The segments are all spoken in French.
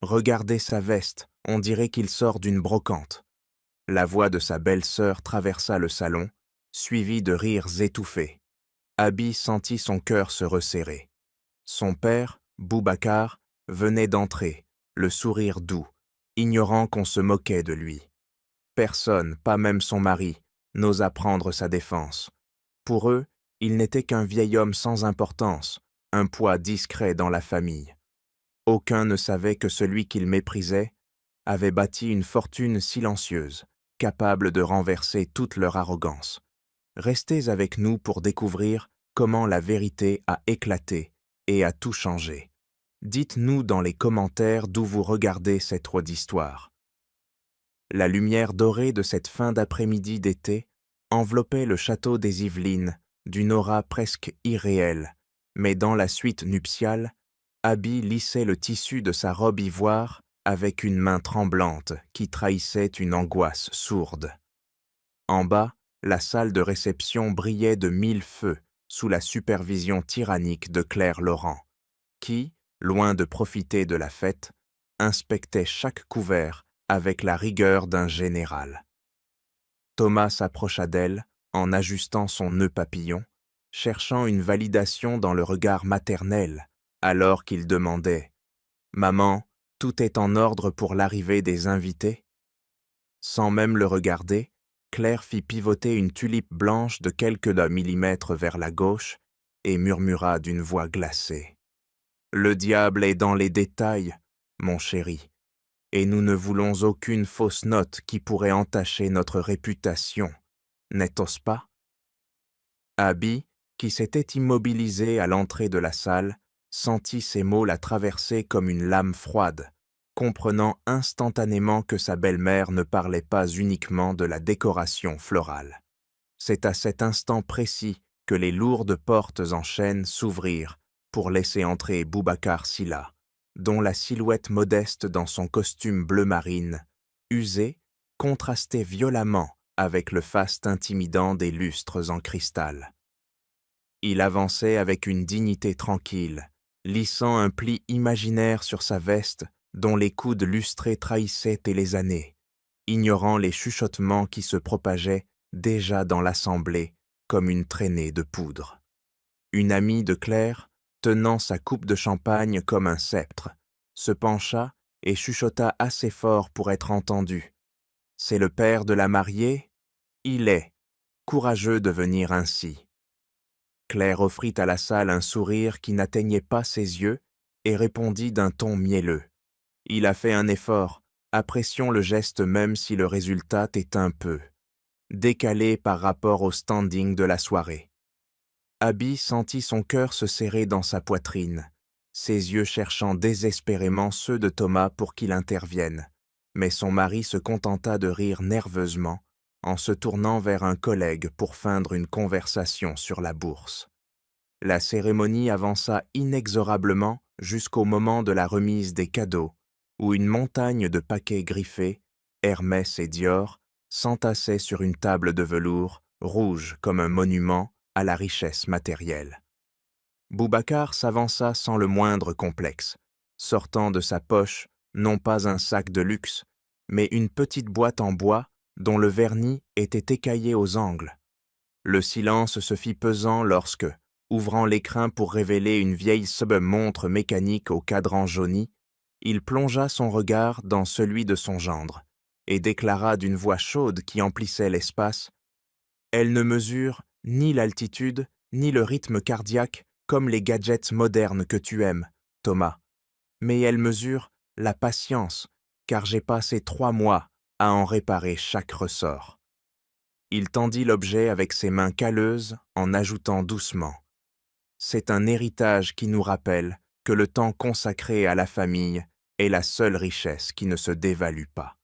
Regardez sa veste, on dirait qu'il sort d'une brocante. » La voix de sa belle-sœur traversa le salon, suivie de rires étouffés. Abi sentit son cœur se resserrer. Son père, Boubacar, venait d'entrer, le sourire doux, ignorant qu'on se moquait de lui. Personne, pas même son mari, n'osa prendre sa défense. Pour eux, il n'était qu'un vieil homme sans importance, un poids discret dans la famille. Aucun ne savait que celui qu'il méprisait avait bâti une fortune silencieuse, capable de renverser toute leur arrogance. Restez avec nous pour découvrir comment la vérité a éclaté et a tout changé. Dites-nous dans les commentaires d'où vous regardez cette roue d'histoire. La lumière dorée de cette fin d'après-midi d'été enveloppait le château des Yvelines d'une aura presque irréelle, mais dans la suite nuptiale, Abi lissait le tissu de sa robe ivoire avec une main tremblante qui trahissait une angoisse sourde. En bas, la salle de réception brillait de 1000 feux sous la supervision tyrannique de Claire Laurent, qui, loin de profiter de la fête, inspectait chaque couvert avec la rigueur d'un général. Thomas s'approcha d'elle en ajustant son nœud papillon, cherchant une validation dans le regard maternel, alors qu'il demandait « Maman, tout est en ordre pour l'arrivée des invités ?» Sans même le regarder, Claire fit pivoter une tulipe blanche de quelques millimètres vers la gauche et murmura d'une voix glacée. « Le diable est dans les détails, mon chéri, et nous ne voulons aucune fausse note qui pourrait entacher notre réputation, n'est-ce pas ?» Abi, qui s'était immobilisé à l'entrée de la salle, sentit ces mots la traverser comme une lame froide, comprenant instantanément que sa belle-mère ne parlait pas uniquement de la décoration florale. C'est à cet instant précis que les lourdes portes en chêne s'ouvrirent pour laisser entrer Boubacar Sylla, dont la silhouette modeste dans son costume bleu marine, usé, contrastait violemment avec le faste intimidant des lustres en cristal. Il avançait avec une dignité tranquille, lissant un pli imaginaire sur sa veste dont les coudes lustrés trahissaient les années, ignorant les chuchotements qui se propageaient déjà dans l'assemblée comme une traînée de poudre. Une amie de Claire, tenant sa coupe de champagne comme un sceptre, se pencha et chuchota assez fort pour être entendue. « C'est le père de la mariée ? Il est courageux de venir ainsi. » Claire offrit à la salle un sourire qui n'atteignait pas ses yeux et répondit d'un ton mielleux. « Il a fait un effort, apprécions le geste même si le résultat est un peu décalé par rapport au standing de la soirée. » Abi sentit son cœur se serrer dans sa poitrine, ses yeux cherchant désespérément ceux de Thomas pour qu'il intervienne, mais son mari se contenta de rire nerveusement en se tournant vers un collègue pour feindre une conversation sur la bourse. La cérémonie avança inexorablement jusqu'au moment de la remise des cadeaux, où une montagne de paquets griffés, Hermès et Dior, s'entassaient sur une table de velours, rouge comme un monument à la richesse matérielle. Boubacar s'avança sans le moindre complexe, sortant de sa poche non pas un sac de luxe, mais une petite boîte en bois dont le vernis était écaillé aux angles. Le silence se fit pesant lorsque, ouvrant l'écrin pour révéler une vieille montre mécanique au cadran jauni, il plongea son regard dans celui de son gendre et déclara d'une voix chaude qui emplissait l'espace « Elle ne mesure ni l'altitude, ni le rythme cardiaque comme les gadgets modernes que tu aimes, Thomas. Mais elle mesure la patience, car j'ai passé 3 mois à en réparer chaque ressort. » Il tendit l'objet avec ses mains calleuses en ajoutant doucement « C'est un héritage qui nous rappelle que le temps consacré à la famille est la seule richesse qui ne se dévalue pas. »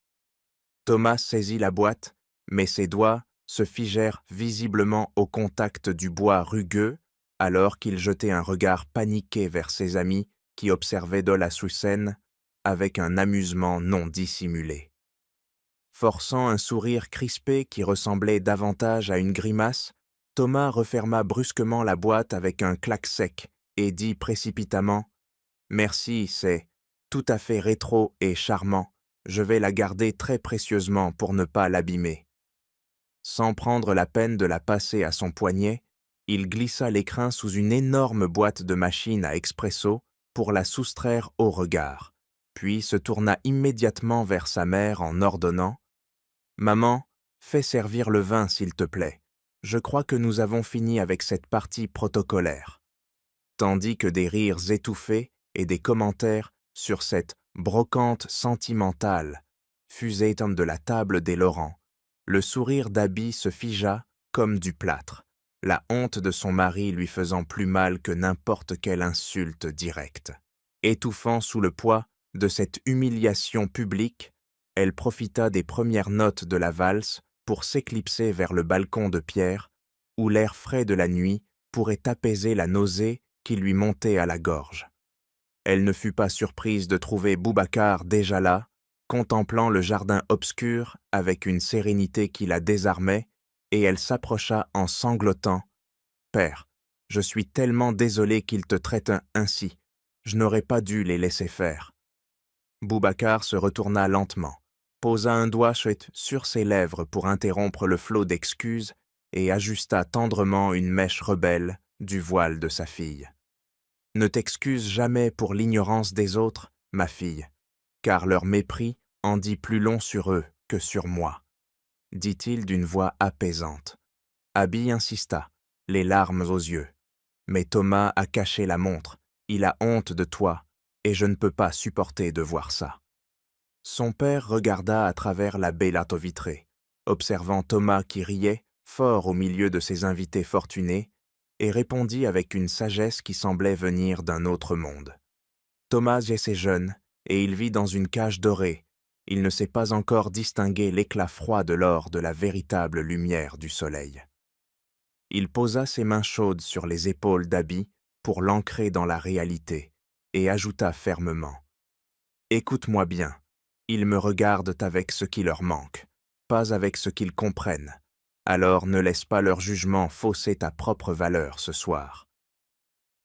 Thomas saisit la boîte, mais ses doigts se figèrent visiblement au contact du bois rugueux alors qu'il jetait un regard paniqué vers ses amis qui observaient de la sous-scène avec un amusement non dissimulé. Forçant un sourire crispé qui ressemblait davantage à une grimace, Thomas referma brusquement la boîte avec un clac sec et dit précipitamment « Merci, c'est tout à fait rétro et charmant, je vais la garder très précieusement pour ne pas l'abîmer. » Sans prendre la peine de la passer à son poignet, il glissa l'écrin sous une énorme boîte de machine à expresso pour la soustraire au regard, puis se tourna immédiatement vers sa mère en ordonnant « Maman, fais servir le vin s'il te plaît. Je crois que nous avons fini avec cette partie protocolaire. » Tandis que des rires étouffés et des commentaires sur cette brocante sentimentale fusaient de la table des Laurent, le sourire d'Abby se figea comme du plâtre, la honte de son mari lui faisant plus mal que n'importe quelle insulte directe. Étouffant sous le poids de cette humiliation publique, elle profita des premières notes de la valse pour s'éclipser vers le balcon de pierre, où l'air frais de la nuit pourrait apaiser la nausée qui lui montait à la gorge. Elle ne fut pas surprise de trouver Boubacar déjà là, contemplant le jardin obscur avec une sérénité qui la désarmait, et elle s'approcha en sanglotant. « Père, je suis tellement désolée qu'ils te traitent ainsi. Je n'aurais pas dû les laisser faire. » Boubacar se retourna lentement, posa un doigt sur ses lèvres pour interrompre le flot d'excuses et ajusta tendrement une mèche rebelle du voile de sa fille. « Ne t'excuse jamais pour l'ignorance des autres, ma fille, car leur mépris en dit plus long sur eux que sur moi, » dit-il d'une voix apaisante. Abby insista, les larmes aux yeux. « Mais Thomas a caché la montre, il a honte de toi, et je ne peux pas supporter de voir ça. » Son père regarda à travers la baie vitrée, observant Thomas qui riait, fort au milieu de ses invités fortunés, et répondit avec une sagesse qui semblait venir d'un autre monde. « Thomas est assez jeune, et il vit dans une cage dorée. Il ne sait pas encore distinguer l'éclat froid de l'or de la véritable lumière du soleil. » Il posa ses mains chaudes sur les épaules d'Abby pour l'ancrer dans la réalité, et ajouta fermement « Écoute-moi bien, ils me regardent avec ce qui leur manque, pas avec ce qu'ils comprennent. Alors ne laisse pas leur jugement fausser ta propre valeur ce soir. »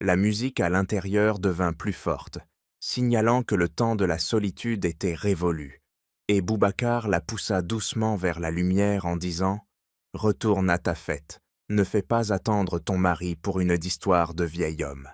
La musique à l'intérieur devint plus forte, signalant que le temps de la solitude était révolu, et Boubacar la poussa doucement vers la lumière en disant « Retourne à ta fête, ne fais pas attendre ton mari pour une histoire de vieil homme. »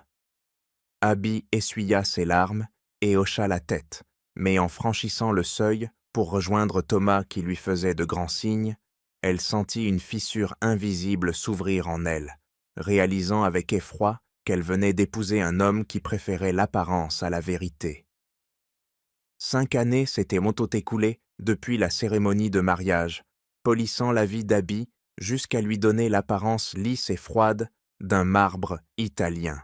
Abby essuya ses larmes et hocha la tête, mais en franchissant le seuil pour rejoindre Thomas qui lui faisait de grands signes, elle sentit une fissure invisible s'ouvrir en elle, réalisant avec effroi qu'elle venait d'épouser un homme qui préférait l'apparence à la vérité. 5 années s'étaient écoulées depuis la cérémonie de mariage, polissant la vie d'Abby jusqu'à lui donner l'apparence lisse et froide d'un marbre italien.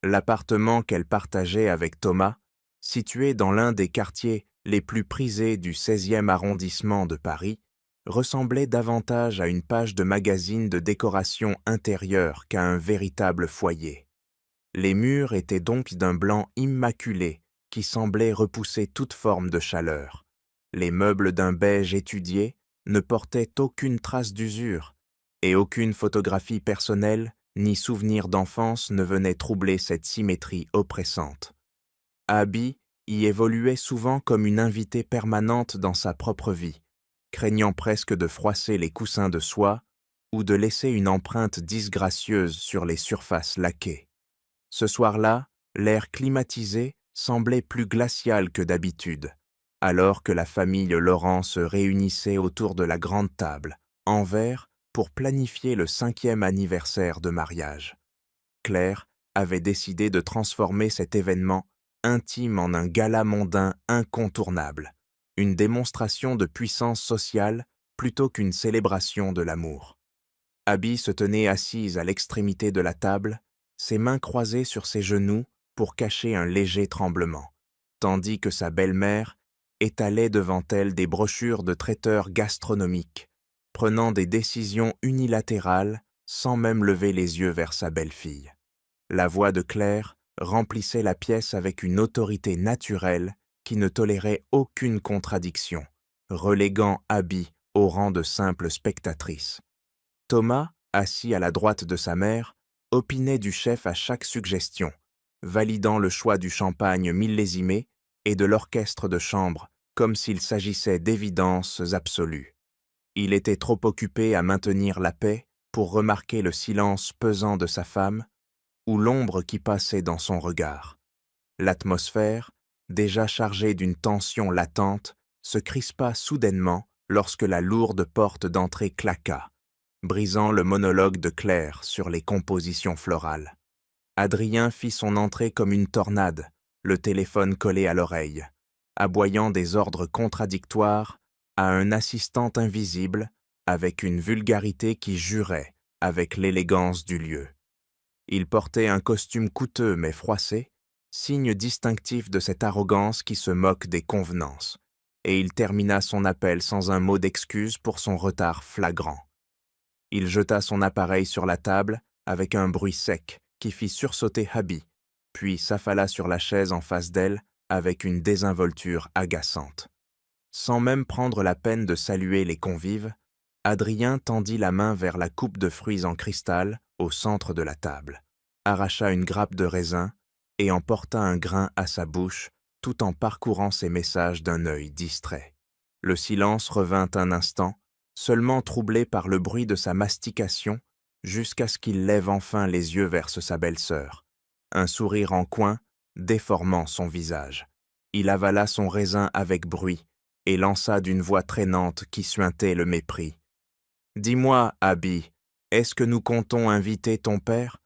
L'appartement qu'elle partageait avec Thomas, situé dans l'un des quartiers les plus prisés du 16e arrondissement de Paris, ressemblait davantage à une page de magazine de décoration intérieure qu'à un véritable foyer. Les murs étaient donc d'un blanc immaculé qui semblait repousser toute forme de chaleur. Les meubles d'un beige étudié ne portaient aucune trace d'usure, et aucune photographie personnelle ni souvenir d'enfance ne venait troubler cette symétrie oppressante. Abby y évoluait souvent comme une invitée permanente dans sa propre vie, craignant presque de froisser les coussins de soie ou de laisser une empreinte disgracieuse sur les surfaces laquées. Ce soir-là, l'air climatisé semblait plus glacial que d'habitude, alors que la famille Laurent se réunissait autour de la grande table, en verre, pour planifier le 5e anniversaire de mariage. Claire avait décidé de transformer cet événement intime en un gala mondain incontournable, une démonstration de puissance sociale plutôt qu'une célébration de l'amour. Abby se tenait assise à l'extrémité de la table, ses mains croisées sur ses genoux pour cacher un léger tremblement, tandis que sa belle-mère étalait devant elle des brochures de traiteurs gastronomiques, prenant des décisions unilatérales sans même lever les yeux vers sa belle-fille. La voix de Claire remplissait la pièce avec une autorité naturelle qui ne tolérait aucune contradiction, reléguant Abby au rang de simple spectatrice. Thomas, assis à la droite de sa mère, opinait du chef à chaque suggestion, validant le choix du champagne millésimé et de l'orchestre de chambre, comme s'il s'agissait d'évidences absolues. Il était trop occupé à maintenir la paix pour remarquer le silence pesant de sa femme ou l'ombre qui passait dans son regard. L'atmosphère, déjà chargée d'une tension latente, se crispa soudainement lorsque la lourde porte d'entrée claqua, brisant le monologue de Claire sur les compositions florales. Adrien fit son entrée comme une tornade, le téléphone collé à l'oreille, aboyant des ordres contradictoires à un assistant invisible avec une vulgarité qui jurait avec l'élégance du lieu. Il portait un costume coûteux mais froissé, signe distinctif de cette arrogance qui se moque des convenances, et il termina son appel sans un mot d'excuse pour son retard flagrant. Il jeta son appareil sur la table avec un bruit sec qui fit sursauter Abby, puis s'affala sur la chaise en face d'elle avec une désinvolture agaçante. Sans même prendre la peine de saluer les convives, Adrien tendit la main vers la coupe de fruits en cristal au centre de la table, arracha une grappe de raisin et en porta un grain à sa bouche tout en parcourant ses messages d'un œil distrait. Le silence revint un instant, seulement troublé par le bruit de sa mastication, jusqu'à ce qu'il lève enfin les yeux vers sa belle-sœur, un sourire en coin déformant son visage. Il avala son raisin avec bruit et lança d'une voix traînante qui suintait le mépris. « Dis-moi, Abby, est-ce que nous comptons inviter ton père?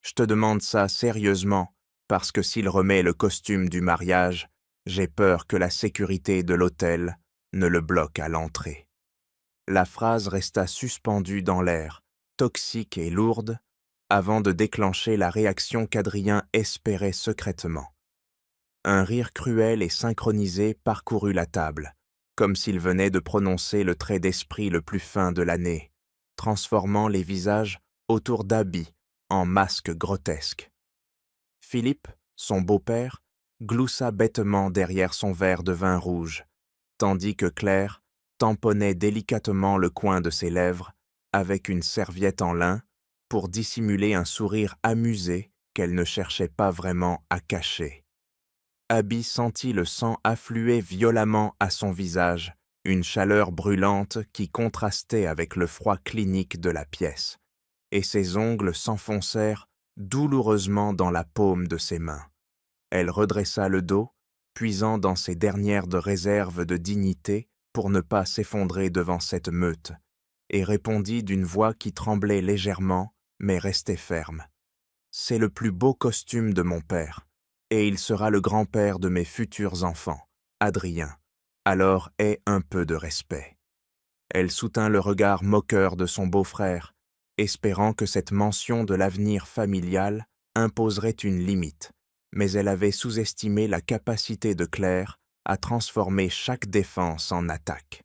Je te demande ça sérieusement, parce que s'il remet le costume du mariage, j'ai peur que la sécurité de l'hôtel ne le bloque à l'entrée. » La phrase resta suspendue dans l'air, toxique et lourde, avant de déclencher la réaction qu'Adrien espérait secrètement. Un rire cruel et synchronisé parcourut la table, comme s'il venait de prononcer le trait d'esprit le plus fin de l'année, transformant les visages autour d'Abby en masques grotesques. Philippe, son beau-père, gloussa bêtement derrière son verre de vin rouge, tandis que Claire tamponnait délicatement le coin de ses lèvres avec une serviette en lin pour dissimuler un sourire amusé qu'elle ne cherchait pas vraiment à cacher. Abby sentit le sang affluer violemment à son visage, une chaleur brûlante qui contrastait avec le froid clinique de la pièce, et ses ongles s'enfoncèrent douloureusement dans la paume de ses mains. Elle redressa le dos, puisant dans ses dernières de réserve de dignité pour ne pas s'effondrer devant cette meute, et répondit d'une voix qui tremblait légèrement, mais restait ferme. « C'est le plus beau costume de mon père, et il sera le grand-père de mes futurs enfants, Adrien. Alors aie un peu de respect. » Elle soutint le regard moqueur de son beau-frère, espérant que cette mention de l'avenir familial imposerait une limite, mais elle avait sous-estimé la capacité de Claire à transformer chaque défense en attaque.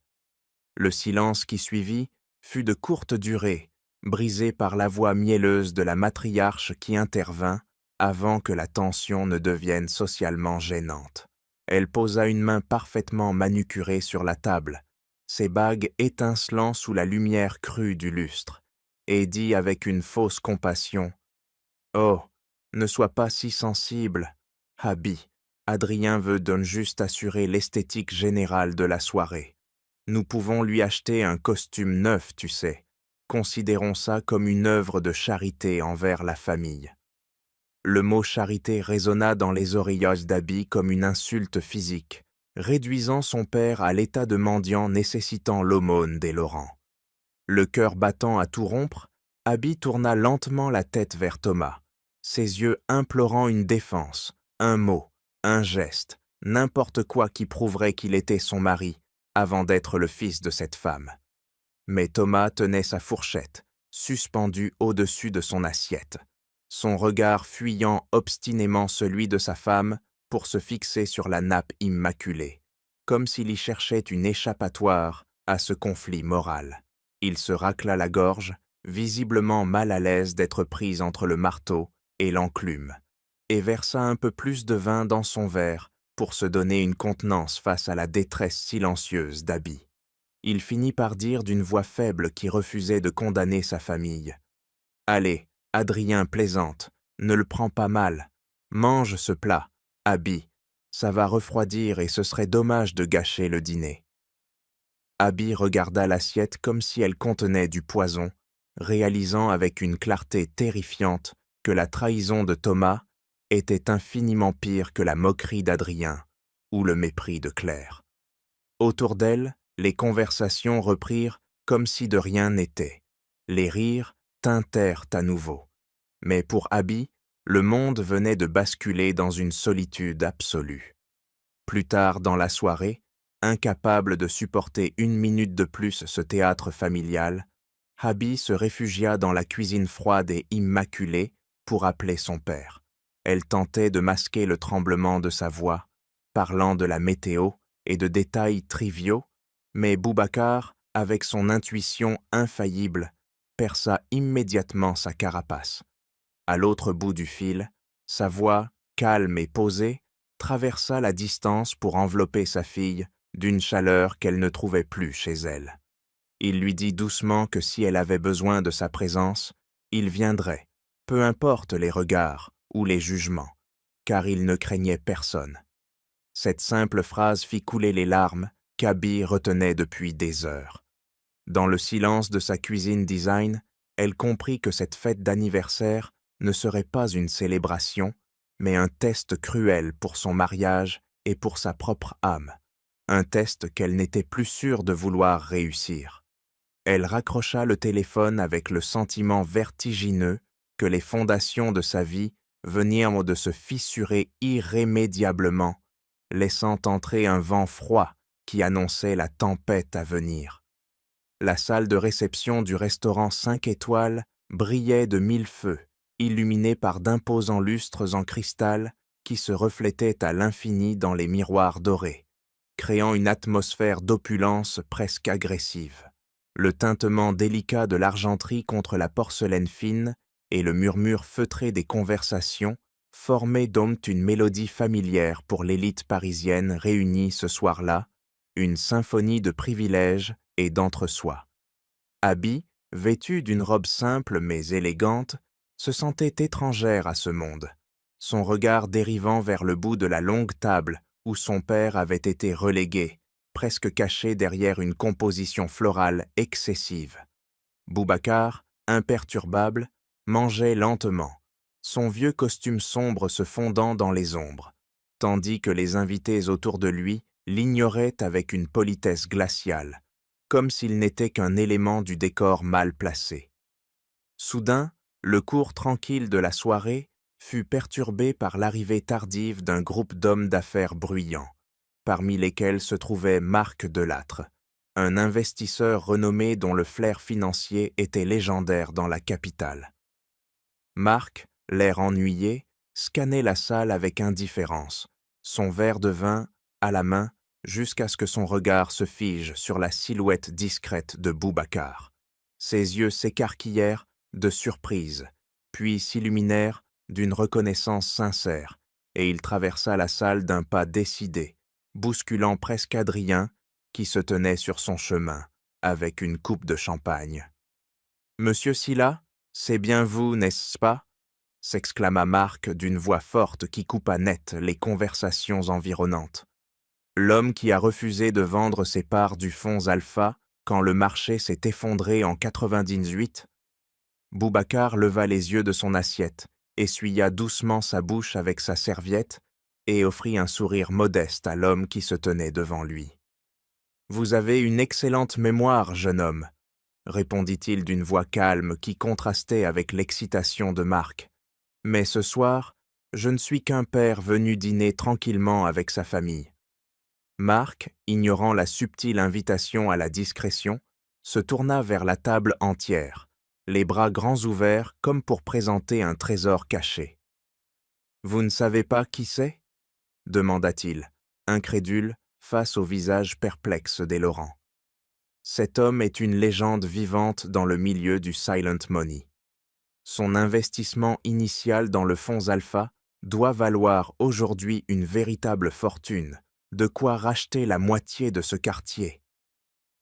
Le silence qui suivit fut de courte durée, brisé par la voix mielleuse de la matriarche qui intervint avant que la tension ne devienne socialement gênante. Elle posa une main parfaitement manucurée sur la table, ses bagues étincelant sous la lumière crue du lustre, et dit avec une fausse compassion « Oh, ne sois pas si sensible, Abby. Adrien veut donc juste assurer l'esthétique générale de la soirée. Nous pouvons lui acheter un costume neuf, tu sais. Considérons ça comme une œuvre de charité envers la famille. » Le mot charité résonna dans les oreilles d'Abby comme une insulte physique, réduisant son père à l'état de mendiant nécessitant l'aumône des Laurent. Le cœur battant à tout rompre, Abby tourna lentement la tête vers Thomas, ses yeux implorant une défense, un mot, un geste, n'importe quoi qui prouverait qu'il était son mari, avant d'être le fils de cette femme. Mais Thomas tenait sa fourchette, suspendue au-dessus de son assiette, son regard fuyant obstinément celui de sa femme pour se fixer sur la nappe immaculée, comme s'il y cherchait une échappatoire à ce conflit moral. Il se racla la gorge, visiblement mal à l'aise d'être pris entre le marteau et l'enclume, et versa un peu plus de vin dans son verre pour se donner une contenance face à la détresse silencieuse d'Abby. Il finit par dire d'une voix faible qui refusait de condamner sa famille. « Allez, Adrien plaisante, ne le prends pas mal. Mange ce plat, Abby. Ça va refroidir et ce serait dommage de gâcher le dîner. » Abby regarda l'assiette comme si elle contenait du poison, réalisant avec une clarté terrifiante que la trahison de Thomas était infiniment pire que la moquerie d'Adrien ou le mépris de Claire. Autour d'elle, les conversations reprirent comme si de rien n'était. Les rires tintèrent à nouveau. Mais pour Abby, le monde venait de basculer dans une solitude absolue. Plus tard dans la soirée, incapable de supporter une minute de plus ce théâtre familial, Abby se réfugia dans la cuisine froide et immaculée pour appeler son père. Elle tentait de masquer le tremblement de sa voix, parlant de la météo et de détails triviaux, mais Boubacar, avec son intuition infaillible, perça immédiatement sa carapace. À l'autre bout du fil, sa voix, calme et posée, traversa la distance pour envelopper sa fille d'une chaleur qu'elle ne trouvait plus chez elle. Il lui dit doucement que si elle avait besoin de sa présence, il viendrait, peu importe les regards ou les jugements, car il ne craignait personne. Cette simple phrase fit couler les larmes qu'Abby retenait depuis des heures. Dans le silence de sa cuisine design, elle comprit que cette fête d'anniversaire ne serait pas une célébration, mais un test cruel pour son mariage et pour sa propre âme, un test qu'elle n'était plus sûre de vouloir réussir. Elle raccrocha le téléphone avec le sentiment vertigineux que les fondations de sa vie venaient de se fissurer irrémédiablement, laissant entrer un vent froid qui annonçait la tempête à venir. La salle de réception du restaurant 5 étoiles brillait de mille feux, illuminée par d'imposants lustres en cristal qui se reflétaient à l'infini dans les miroirs dorés, créant une atmosphère d'opulence presque agressive. Le tintement délicat de l'argenterie contre la porcelaine fine et le murmure feutré des conversations formaient donc une mélodie familière pour l'élite parisienne réunie ce soir-là, une symphonie de privilèges et d'entre-soi. Abby, vêtue d'une robe simple mais élégante, se sentait étrangère à ce monde, son regard dérivant vers le bout de la longue table où son père avait été relégué, presque caché derrière une composition florale excessive. Boubacar, imperturbable, mangeait lentement, son vieux costume sombre se fondant dans les ombres, tandis que les invités autour de lui l'ignoraient avec une politesse glaciale, comme s'il n'était qu'un élément du décor mal placé. Soudain, le cours tranquille de la soirée fut perturbé par l'arrivée tardive d'un groupe d'hommes d'affaires bruyants, parmi lesquels se trouvait Marc Delattre, un investisseur renommé dont le flair financier était légendaire dans la capitale. Marc, l'air ennuyé, scannait la salle avec indifférence, son verre de vin à la main, jusqu'à ce que son regard se fige sur la silhouette discrète de Boubacar. Ses yeux s'écarquillèrent de surprise, puis s'illuminèrent d'une reconnaissance sincère, et il traversa la salle d'un pas décidé, bousculant presque Adrien, qui se tenait sur son chemin, avec une coupe de champagne. « Monsieur Sylla, c'est bien vous, n'est-ce pas ?» s'exclama Marc d'une voix forte qui coupa net les conversations environnantes. L'homme qui a refusé de vendre ses parts du fonds Alpha quand le marché s'est effondré en 98. Boubacar leva les yeux de son assiette, essuya doucement sa bouche avec sa serviette et offrit un sourire modeste à l'homme qui se tenait devant lui. « Vous avez une excellente mémoire, jeune homme, » répondit-il d'une voix calme qui contrastait avec l'excitation de Marc. « Mais ce soir, je ne suis qu'un père venu dîner tranquillement avec sa famille. » Marc, ignorant la subtile invitation à la discrétion, se tourna vers la table entière, les bras grands ouverts comme pour présenter un trésor caché. « Vous ne savez pas qui c'est » demanda-t-il, incrédule face au visage perplexe des Laurent. Cet homme est une légende vivante dans le milieu du silent money. Son investissement initial dans le fonds Alpha doit valoir aujourd'hui une véritable fortune, de quoi racheter la moitié de ce quartier.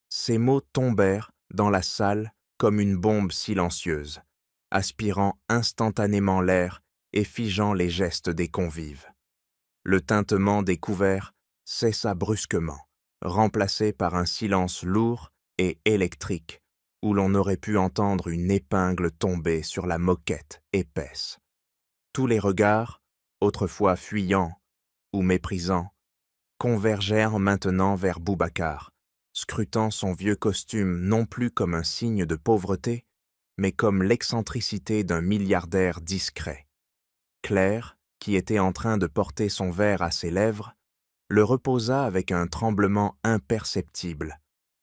Ces mots tombèrent dans la salle comme une bombe silencieuse, aspirant instantanément l'air et figeant les gestes des convives. Le tintement des couverts cessa brusquement, remplacé par un silence lourd et électrique, où l'on aurait pu entendre une épingle tomber sur la moquette épaisse. Tous les regards, autrefois fuyants ou méprisants, convergèrent maintenant vers Boubacar, scrutant son vieux costume non plus comme un signe de pauvreté, mais comme l'excentricité d'un milliardaire discret. Claire, qui était en train de porter son verre à ses lèvres, le reposa avec un tremblement imperceptible,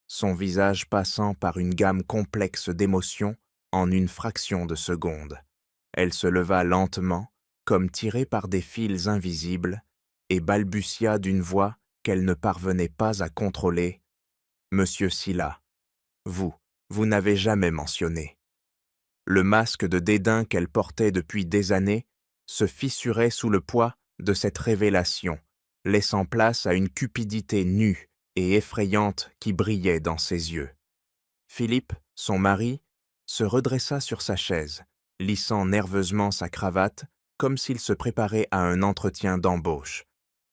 son visage passant par une gamme complexe d'émotions en une fraction de seconde. Elle se leva lentement, comme tirée par des fils invisibles, et balbutia d'une voix qu'elle ne parvenait pas à contrôler. « Monsieur Sylla, vous n'avez jamais mentionné. » Le masque de dédain qu'elle portait depuis des années se fissurait sous le poids de cette révélation, laissant place à une cupidité nue et effrayante qui brillait dans ses yeux. Philippe, son mari, se redressa sur sa chaise, lissant nerveusement sa cravate comme s'il se préparait à un entretien d'embauche,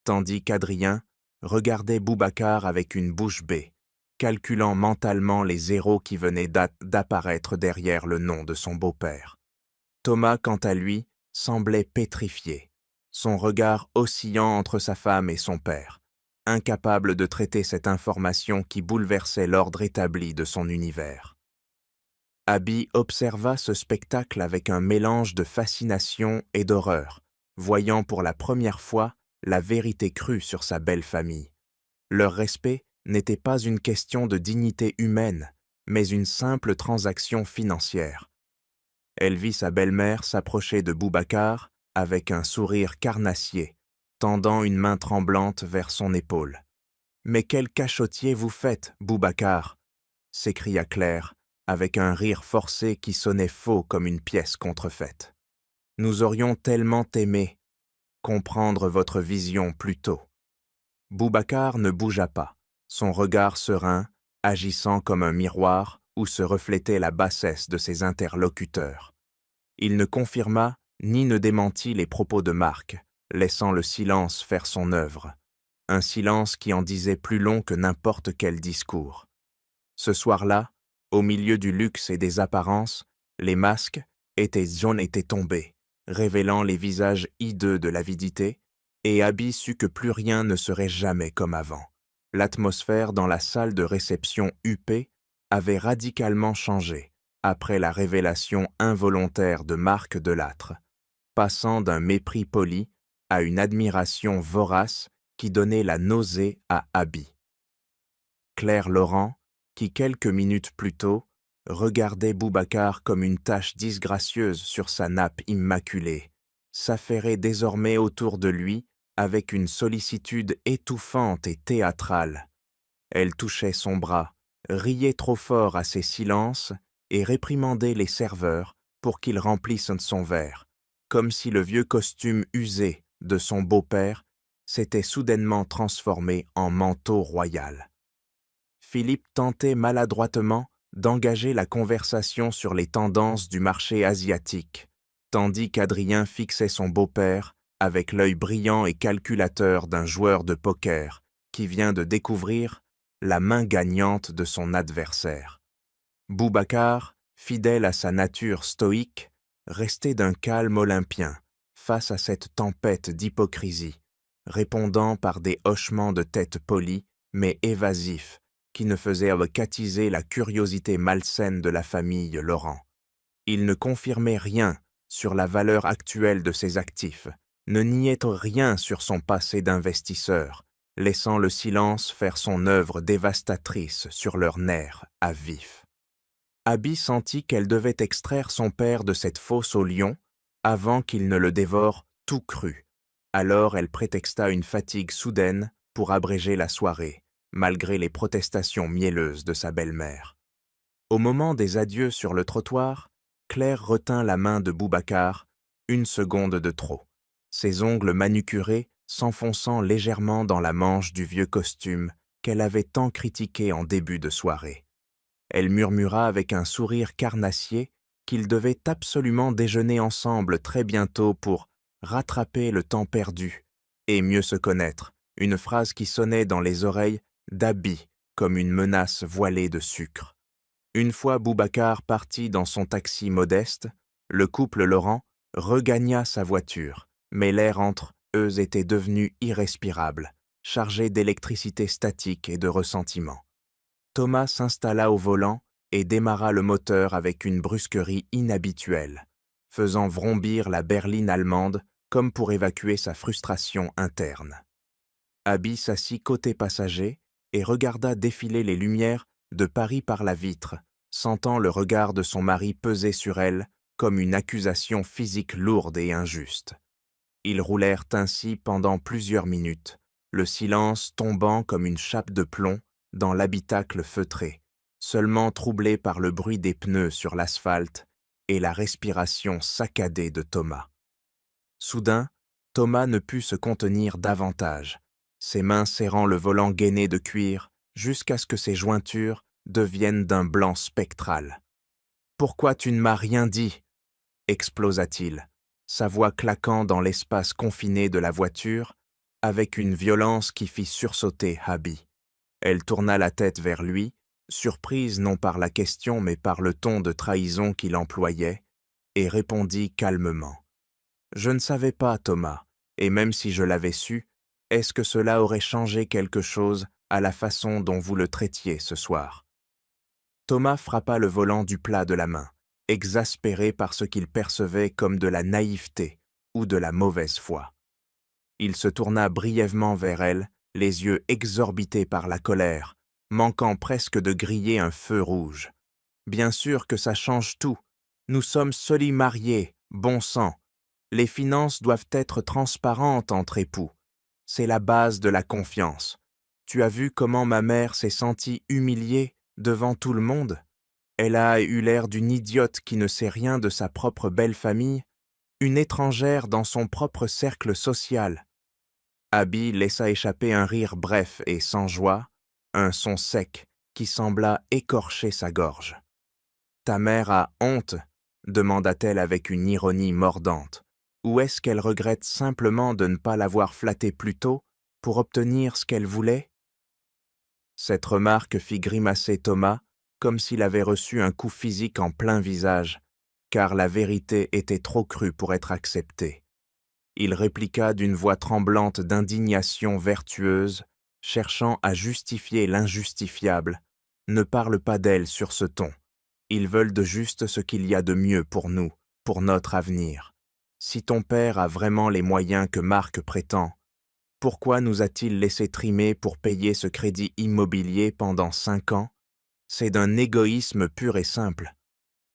tandis qu'Adrien regardait Boubacar avec une bouche bée, calculant mentalement les zéros qui venaient d'apparaître derrière le nom de son beau-père. Thomas, quant à lui, semblait pétrifié, son regard oscillant entre sa femme et son père, incapable de traiter cette information qui bouleversait l'ordre établi de son univers. Abi observa ce spectacle avec un mélange de fascination et d'horreur, voyant pour la première fois la vérité crue sur sa belle famille. Leur respect n'était pas une question de dignité humaine, mais une simple transaction financière. Elle vit sa belle-mère s'approcher de Boubacar avec un sourire carnassier, tendant une main tremblante vers son épaule. « Mais quel cachotier vous faites, Boubacar !» s'écria Claire, avec un rire forcé qui sonnait faux comme une pièce contrefaite. « Nous aurions tellement aimé comprendre votre vision plus tôt. » Boubacar ne bougea pas, son regard serein, agissant comme un miroir où se reflétait la bassesse de ses interlocuteurs. Il ne confirma ni ne démentit les propos de Marc, laissant le silence faire son œuvre, un silence qui en disait plus long que n'importe quel discours. Ce soir-là, au milieu du luxe et des apparences, les masques étaient tombés, révélant les visages hideux de l'avidité, et Abi sut que plus rien ne serait jamais comme avant. L'atmosphère dans la salle de réception huppée avait radicalement changé après la révélation involontaire de Marc Delattre, passant d'un mépris poli à une admiration vorace qui donnait la nausée à Abi. Claire Laurent, qui quelques minutes plus tôt regardait Boubacar comme une tache disgracieuse sur sa nappe immaculée, s'affairait désormais autour de lui avec une sollicitude étouffante et théâtrale. Elle touchait son bras, riait trop fort à ses silences et réprimandait les serveurs pour qu'ils remplissent son verre, comme si le vieux costume usé de son beau-père s'était soudainement transformé en manteau royal. Philippe tentait maladroitement d'engager la conversation sur les tendances du marché asiatique, tandis qu'Adrien fixait son beau-père avec l'œil brillant et calculateur d'un joueur de poker qui vient de découvrir la main gagnante de son adversaire. Boubacar, fidèle à sa nature stoïque, restait d'un calme olympien face à cette tempête d'hypocrisie, répondant par des hochements de tête polis mais évasifs qui ne faisaient qu'attiser la curiosité malsaine de la famille Laurent. Il ne confirmait rien sur la valeur actuelle de ses actifs, ne niait rien sur son passé d'investisseur, laissant le silence faire son œuvre dévastatrice sur leurs nerfs à vif. Abi sentit qu'elle devait extraire son père de cette fosse au lion avant qu'il ne le dévore tout cru. Alors elle prétexta une fatigue soudaine pour abréger la soirée, malgré les protestations mielleuses de sa belle-mère. Au moment des adieux sur le trottoir, Claire retint la main de Boubacar une seconde de trop, ses ongles manucurés s'enfonçant légèrement dans la manche du vieux costume qu'elle avait tant critiqué en début de soirée. Elle murmura avec un sourire carnassier qu'ils devaient absolument déjeuner ensemble très bientôt pour rattraper le temps perdu et mieux se connaître, une phrase qui sonnait dans les oreilles d'Abby comme une menace voilée de sucre. Une fois Boubacar parti dans son taxi modeste, le couple Laurent regagna sa voiture, mais l'air entre eux était devenu irrespirable, chargé d'électricité statique et de ressentiment. Thomas s'installa au volant et démarra le moteur avec une brusquerie inhabituelle, faisant vrombir la berline allemande comme pour évacuer sa frustration interne. Abby s'assit côté passager et regarda défiler les lumières de Paris par la vitre, sentant le regard de son mari peser sur elle comme une accusation physique lourde et injuste. Ils roulèrent ainsi pendant plusieurs minutes, le silence tombant comme une chape de plomb dans l'habitacle feutré, seulement troublé par le bruit des pneus sur l'asphalte et la respiration saccadée de Thomas. Soudain, Thomas ne put se contenir davantage, ses mains serrant le volant gainé de cuir jusqu'à ce que ses jointures deviennent d'un blanc spectral. « Pourquoi tu ne m'as rien dit ?» explosa-t-il, sa voix claquant dans l'espace confiné de la voiture, avec une violence qui fit sursauter Abby. Elle tourna la tête vers lui, surprise non par la question mais par le ton de trahison qu'il employait, et répondit calmement. « Je ne savais pas, Thomas, et même si je l'avais su, est-ce que cela aurait changé quelque chose à la façon dont vous le traitiez ce soir ?» Thomas frappa le volant du plat de la main, exaspéré par ce qu'il percevait comme de la naïveté ou de la mauvaise foi. Il se tourna brièvement vers elle, les yeux exorbités par la colère, manquant presque de griller un feu rouge. « Bien sûr que ça change tout. Nous sommes soli-mariés, bon sang. Les finances doivent être transparentes entre époux. C'est la base de la confiance. Tu as vu comment ma mère s'est sentie humiliée devant tout le monde? Elle a eu l'air d'une idiote qui ne sait rien de sa propre belle famille, une étrangère dans son propre cercle social. » Abby laissa échapper un rire bref et sans joie, un son sec qui sembla écorcher sa gorge. « Ta mère a honte ?» demanda-t-elle avec une ironie mordante. « Ou est-ce qu'elle regrette simplement de ne pas l'avoir flattée plus tôt pour obtenir ce qu'elle voulait ?» Cette remarque fit grimacer Thomas comme s'il avait reçu un coup physique en plein visage, car la vérité était trop crue pour être acceptée. Il répliqua d'une voix tremblante d'indignation vertueuse, cherchant à justifier l'injustifiable. « Ne parle pas d'elle sur ce ton. Ils veulent de juste ce qu'il y a de mieux pour nous, pour notre avenir. Si ton père a vraiment les moyens que Marc prétend, pourquoi nous a-t-il laissé trimer pour payer ce crédit immobilier pendant 5 ans? C'est d'un égoïsme pur et simple. »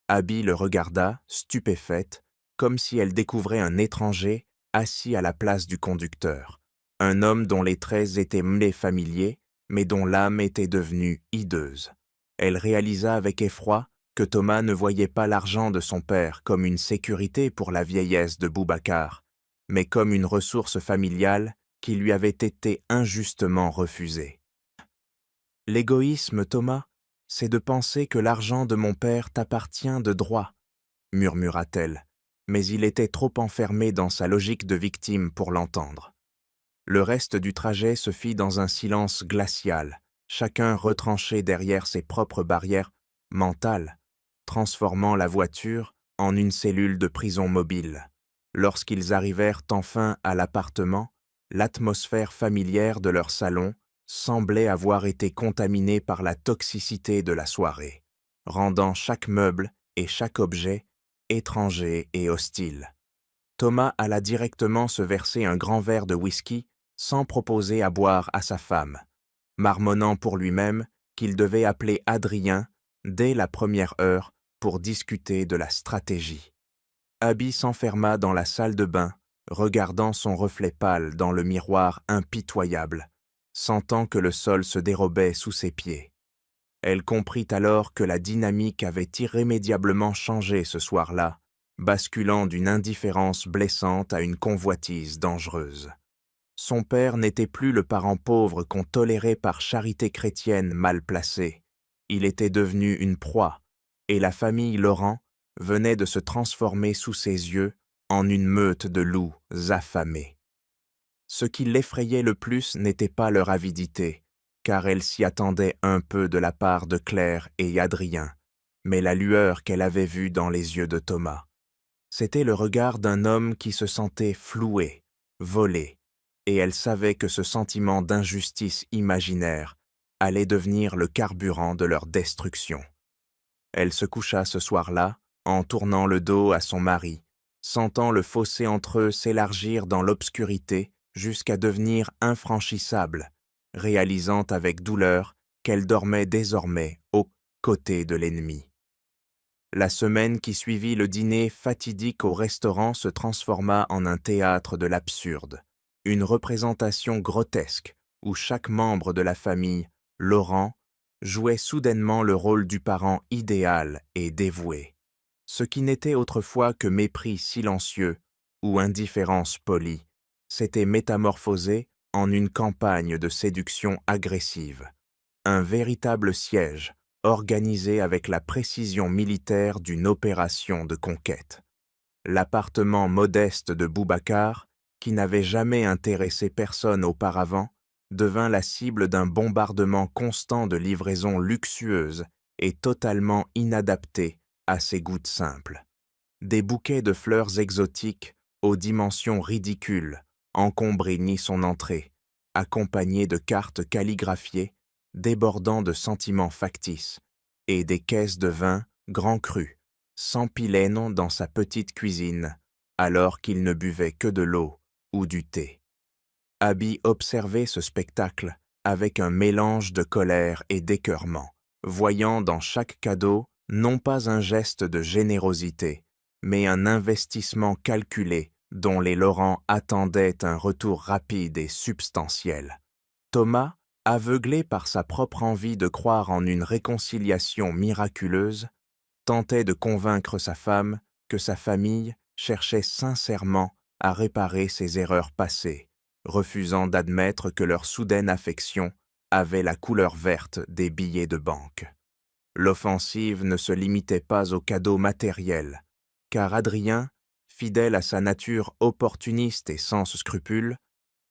Abby le regarda, stupéfaite, comme si elle découvrait un étranger assis à la place du conducteur, un homme dont les traits étaient familiers, mais dont l'âme était devenue hideuse. Elle réalisa avec effroi que Thomas ne voyait pas l'argent de son père comme une sécurité pour la vieillesse de Boubacar, mais comme une ressource familiale qui lui avait été injustement refusée. « L'égoïsme, Thomas, c'est de penser que l'argent de mon père t'appartient de droit, » murmura-t-elle, mais il était trop enfermé dans sa logique de victime pour l'entendre. Le reste du trajet se fit dans un silence glacial, chacun retranché derrière ses propres barrières mentales, transformant la voiture en une cellule de prison mobile. Lorsqu'ils arrivèrent enfin à l'appartement, l'atmosphère familière de leur salon semblait avoir été contaminée par la toxicité de la soirée, rendant chaque meuble et chaque objet étranger et hostile. Thomas alla directement se verser un grand verre de whisky sans proposer à boire à sa femme, marmonnant pour lui-même qu'il devait appeler Adrien dès la première heure pour discuter de la stratégie. Abby s'enferma dans la salle de bain, regardant son reflet pâle dans le miroir impitoyable, sentant que le sol se dérobait sous ses pieds. Elle comprit alors que la dynamique avait irrémédiablement changé ce soir-là, basculant d'une indifférence blessante à une convoitise dangereuse. Son père n'était plus le parent pauvre qu'on tolérait par charité chrétienne mal placée. Il était devenu une proie, et la famille Laurent venait de se transformer sous ses yeux en une meute de loups affamés. Ce qui l'effrayait le plus n'était pas leur avidité, car elle s'y attendait un peu de la part de Claire et Adrien, mais la lueur qu'elle avait vue dans les yeux de Thomas. C'était le regard d'un homme qui se sentait floué, volé, et elle savait que ce sentiment d'injustice imaginaire allait devenir le carburant de leur destruction. Elle se coucha ce soir-là, en tournant le dos à son mari, sentant le fossé entre eux s'élargir dans l'obscurité jusqu'à devenir infranchissable, réalisant avec douleur qu'elle dormait désormais aux côtés de l'ennemi. La semaine qui suivit le dîner fatidique au restaurant se transforma en un théâtre de l'absurde, une représentation grotesque où chaque membre de la famille, Laurent, jouait soudainement le rôle du parent idéal et dévoué. Ce qui n'était autrefois que mépris silencieux ou indifférence polie, s'était métamorphosé en une campagne de séduction agressive, un véritable siège organisé avec la précision militaire d'une opération de conquête. L'appartement modeste de Boubacar, qui n'avait jamais intéressé personne auparavant, devint la cible d'un bombardement constant de livraisons luxueuses et totalement inadaptées à ses goûts simples. Des bouquets de fleurs exotiques aux dimensions ridicules encombraient son entrée, accompagnés de cartes calligraphiées débordant de sentiments factices, et des caisses de vin grand cru s'empilaient dans sa petite cuisine, alors qu'il ne buvait que de l'eau ou du thé. Abby observait ce spectacle avec un mélange de colère et d'écœurement, voyant dans chaque cadeau non pas un geste de générosité, mais un investissement calculé dont les Laurent attendaient un retour rapide et substantiel. Thomas, aveuglé par sa propre envie de croire en une réconciliation miraculeuse, tentait de convaincre sa femme que sa famille cherchait sincèrement à réparer ses erreurs passées, refusant d'admettre que leur soudaine affection avait la couleur verte des billets de banque. L'offensive ne se limitait pas aux cadeaux matériels, car Adrien, fidèle à sa nature opportuniste et sans scrupules,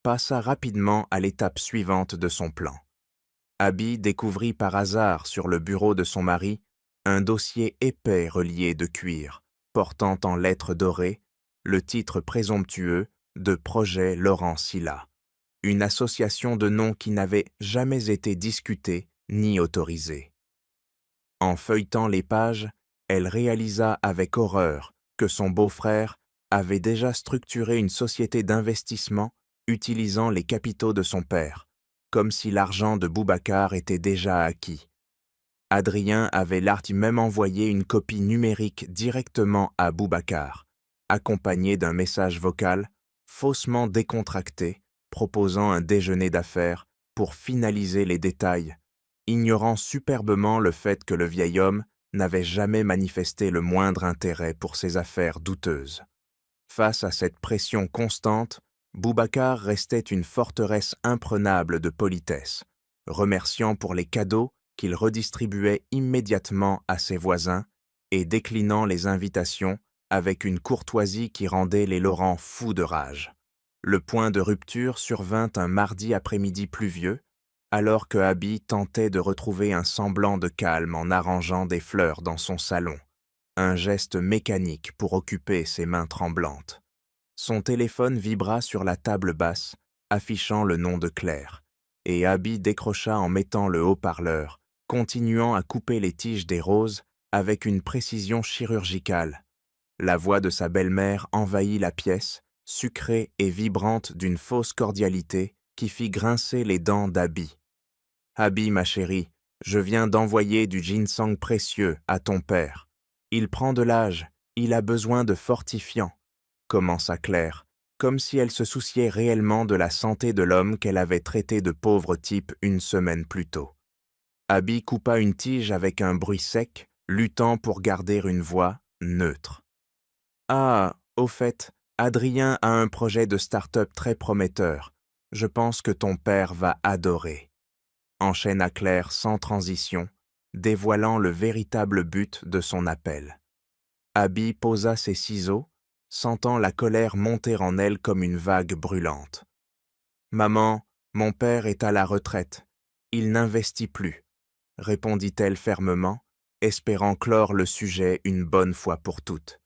passa rapidement à l'étape suivante de son plan. Abby découvrit par hasard sur le bureau de son mari un dossier épais relié de cuir, portant en lettres dorées le titre présomptueux de Projet Laurent Silla, une association de noms qui n'avait jamais été discutée ni autorisée. En feuilletant les pages, elle réalisa avec horreur que son beau-frère avait déjà structuré une société d'investissement utilisant les capitaux de son père, comme si l'argent de Boubacar était déjà acquis. Adrien avait même envoyé une copie numérique directement à Boubacar, accompagnée d'un message vocal faussement décontracté proposant un déjeuner d'affaires pour finaliser les détails, ignorant superbement le fait que le vieil homme n'avait jamais manifesté le moindre intérêt pour ces affaires douteuses. Face à cette pression constante, Boubacar restait une forteresse imprenable de politesse, remerciant pour les cadeaux qu'il redistribuait immédiatement à ses voisins et déclinant les invitations avec une courtoisie qui rendait les Laurent fous de rage. Le point de rupture survint un mardi après-midi pluvieux, alors que Abby tentait de retrouver un semblant de calme en arrangeant des fleurs dans son salon, un geste mécanique pour occuper ses mains tremblantes. Son téléphone vibra sur la table basse, affichant le nom de Claire, et Abby décrocha en mettant le haut-parleur, continuant à couper les tiges des roses avec une précision chirurgicale. La voix de sa belle-mère envahit la pièce, sucrée et vibrante d'une fausse cordialité qui fit grincer les dents d'Abby. « Abby, ma chérie, je viens d'envoyer du ginseng précieux à ton père. Il prend de l'âge, il a besoin de fortifiants. » commença Claire, comme si elle se souciait réellement de la santé de l'homme qu'elle avait traité de pauvre type une semaine plus tôt. Abby coupa une tige avec un bruit sec, luttant pour garder une voix neutre. « Ah, au fait, Adrien a un projet de start-up très prometteur. Je pense que ton père va adorer. » Enchaîna Claire sans transition, dévoilant le véritable but de son appel. Abby posa ses ciseaux, sentant la colère monter en elle comme une vague brûlante. Maman, mon père est à la retraite. Il n'investit plus, répondit-elle fermement, espérant clore le sujet une bonne fois pour toutes.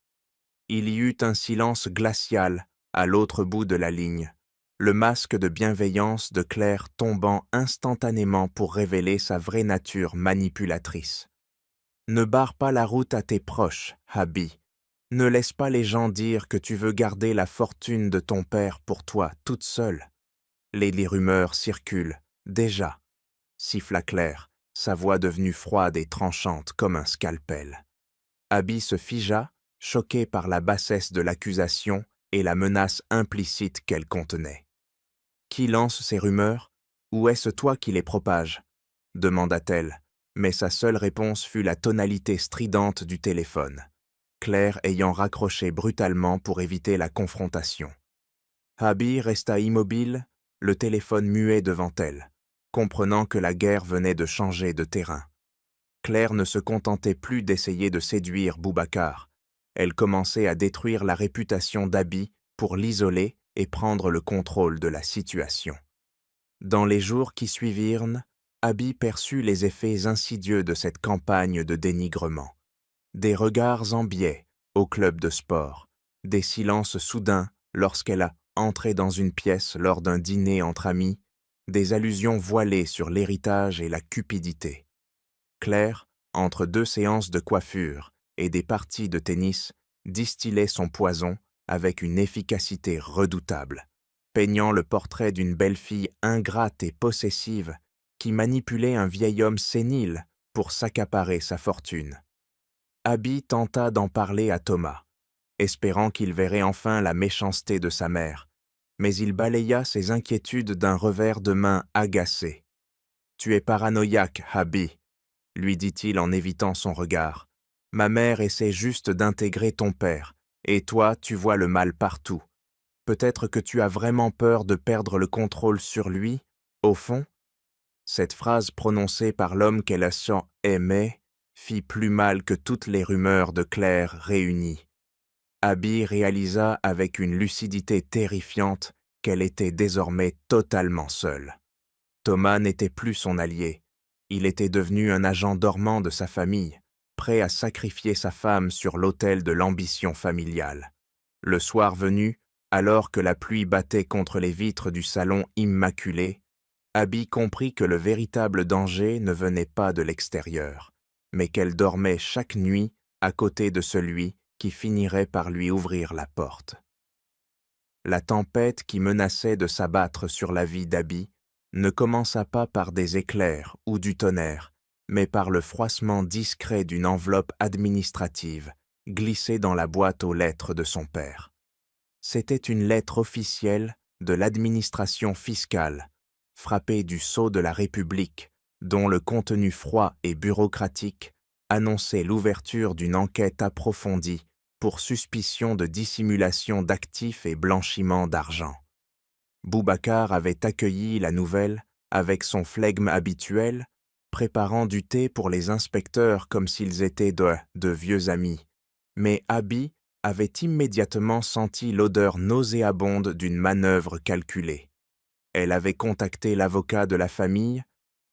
Il y eut un silence glacial à l'autre bout de la ligne, le masque de bienveillance de Claire tombant instantanément pour révéler sa vraie nature manipulatrice. Ne barre pas la route à tes proches, Abby. Ne laisse pas les gens dire que tu veux garder la fortune de ton père pour toi toute seule. Les rumeurs circulent, déjà, siffla Claire, sa voix devenue froide et tranchante comme un scalpel. Abby se figea, choquée par la bassesse de l'accusation et la menace implicite qu'elle contenait. « Qui lance ces rumeurs? Ou est-ce toi qui les propage ?» demanda-t-elle, mais sa seule réponse fut la tonalité stridente du téléphone, Claire ayant raccroché brutalement pour éviter la confrontation. Abby resta immobile, le téléphone muet devant elle, comprenant que la guerre venait de changer de terrain. Claire ne se contentait plus d'essayer de séduire Boubacar. Elle commençait à détruire la réputation d'Abby pour l'isoler et prendre le contrôle de la situation. Dans les jours qui suivirent, Abby perçut les effets insidieux de cette campagne de dénigrement. Des regards en biais au club de sport, des silences soudains lorsqu'elle entrait dans une pièce lors d'un dîner entre amis, des allusions voilées sur l'héritage et la cupidité. Claire, entre deux séances de coiffure et des parties de tennis, distillait son poison avec une efficacité redoutable, peignant le portrait d'une belle-fille ingrate et possessive qui manipulait un vieil homme sénile pour s'accaparer sa fortune. Abby tenta d'en parler à Thomas, espérant qu'il verrait enfin la méchanceté de sa mère, mais il balaya ses inquiétudes d'un revers de main agacé. « Tu es paranoïaque, Abby, » lui dit-il en évitant son regard. « Ma mère essaie juste d'intégrer ton père, et toi, tu vois le mal partout. Peut-être que tu as vraiment peur de perdre le contrôle sur lui, au fond ?» Cette phrase prononcée par l'homme qu'elle aimait fit plus mal que toutes les rumeurs de Claire réunies. Abby réalisa avec une lucidité terrifiante qu'elle était désormais totalement seule. Thomas n'était plus son allié. Il était devenu un agent dormant de sa famille, prêt à sacrifier sa femme sur l'autel de l'ambition familiale. Le soir venu, alors que la pluie battait contre les vitres du salon immaculé, Abby comprit que le véritable danger ne venait pas de l'extérieur, mais qu'elle dormait chaque nuit à côté de celui qui finirait par lui ouvrir la porte. La tempête qui menaçait de s'abattre sur la vie d'Abby ne commença pas par des éclairs ou du tonnerre, mais par le froissement discret d'une enveloppe administrative glissée dans la boîte aux lettres de son père. C'était une lettre officielle de l'administration fiscale, frappée du sceau de la République, dont le contenu froid et bureaucratique annonçait l'ouverture d'une enquête approfondie pour suspicion de dissimulation d'actifs et blanchiment d'argent. Boubacar avait accueilli la nouvelle avec son flegme habituel, préparant du thé pour les inspecteurs comme s'ils étaient de vieux amis. Mais Abby avait immédiatement senti l'odeur nauséabonde d'une manœuvre calculée. Elle avait contacté l'avocat de la famille,